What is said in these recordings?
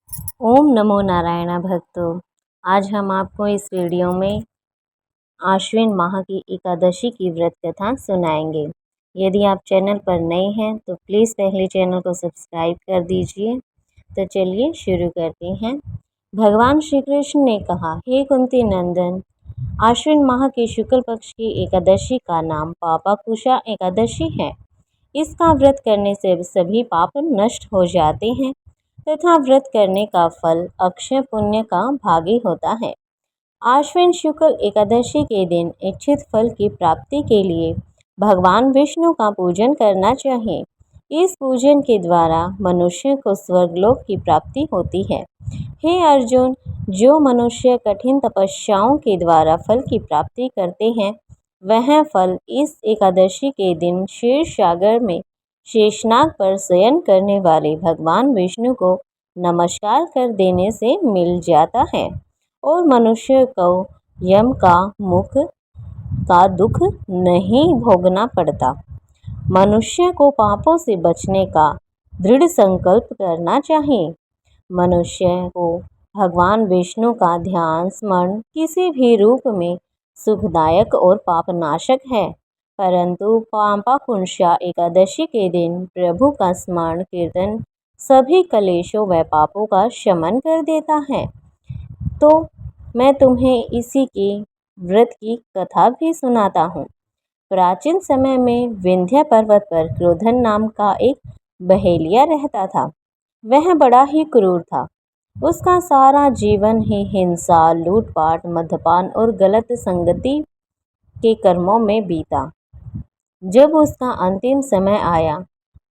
ओम नमो नारायण भक्तों। आज हम आपको इस वीडियो में आश्विन माह की एकादशी की व्रत कथा सुनाएंगे। यदि आप चैनल पर नए हैं तो प्लीज़ पहले चैनल को सब्सक्राइब कर दीजिए। तो चलिए शुरू करते हैं। भगवान श्री कृष्ण ने कहा, हे कुंती नंदन, आश्विन माह की शुक्ल पक्ष की एकादशी का नाम पापाकुशा एकादशी है। इसका व्रत करने से सभी पाप नष्ट हो जाते हैं तथा व्रत करने का फल अक्षय पुण्य का भागी होता है। आश्विन शुक्ल एकादशी के दिन इच्छित फल की प्राप्ति के लिए भगवान विष्णु का पूजन करना चाहिए। इस पूजन के द्वारा मनुष्य को स्वर्गलोक की प्राप्ति होती है। हे अर्जुन, जो मनुष्य कठिन तपस्याओं के द्वारा फल की प्राप्ति करते हैं, वह फल इस एकादशी के दिन क्षीर सागर में शेषनाग पर शयन करने वाले भगवान विष्णु को नमस्कार कर देने से मिल जाता है और मनुष्य को यम का मुख का दुख नहीं भोगना पड़ता। मनुष्य को पापों से बचने का दृढ़ संकल्प करना चाहिए। मनुष्य को भगवान विष्णु का ध्यान स्मरण किसी भी रूप में सुखदायक और पापनाशक है, परंतु पापाकुंशा एकादशी के दिन प्रभु का स्मरण कीर्तन सभी कलेशों व पापों का शमन कर देता है। तो मैं तुम्हें इसी की व्रत की कथा भी सुनाता हूँ। प्राचीन समय में विंध्य पर्वत पर क्रोधन नाम का एक बहेलिया रहता था। वह बड़ा ही क्रूर था। उसका सारा जीवन ही हिंसा, लूटपाट, मद्यपान और गलत संगति के कर्मों में बीता। जब उसका अंतिम समय आया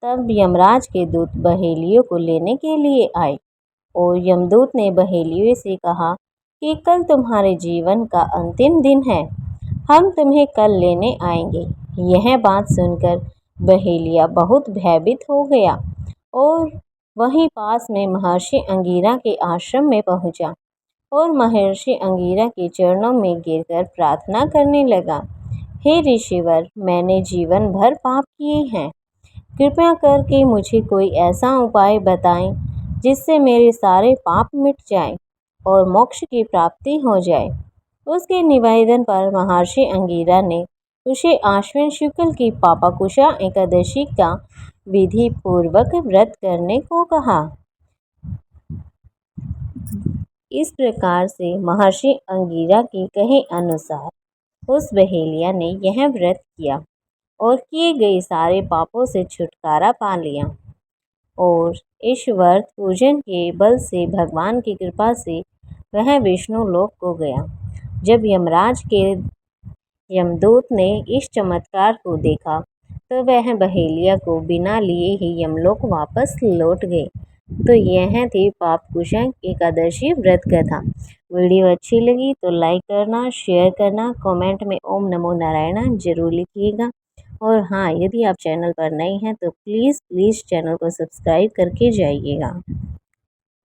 तब यमराज के दूत बहेलियों को लेने के लिए आए और यमदूत ने बहेलियों से कहा कि कल तुम्हारे जीवन का अंतिम दिन है, हम तुम्हें कल लेने आएंगे। यह बात सुनकर बहेलिया बहुत भयभीत हो गया और वहीं पास में महर्षि अंगिरा के आश्रम में पहुंचा और महर्षि अंगिरा के चरणों में गिरकर प्रार्थना करने लगा, हे ऋषिवर, मैंने जीवन भर पाप किए हैं। कृपया करके मुझे कोई ऐसा उपाय बताएं जिससे मेरे सारे पाप मिट जाएं और मोक्ष की प्राप्ति हो जाए। उसके निवेदन पर महर्षि अंगिरा ने उसे आश्विन शुक्ल की पापाकुशा एकादशी का विधि पूर्वक व्रत करने को कहा। इस प्रकार से महर्षि अंगिरा के कहे अनुसार उस बहेलिया ने यह व्रत किया और किए गए सारे पापों से छुटकारा पा लिया और इस व्रत पूजन के बल से भगवान की कृपा से वह विष्णु लोक को गया। जब यमराज के यमदूत ने इस चमत्कार को देखा तो वह बहेलिया को बिना लिए ही यमलोक वापस लौट गए। तो यह थी पापकुशा एकादशी व्रत कथा। वीडियो अच्छी लगी तो लाइक करना, शेयर करना, कमेंट में ओम नमो नारायण जरूर लिखिएगा। और हाँ, यदि आप चैनल पर नए हैं तो प्लीज़ चैनल को सब्सक्राइब करके जाइएगा।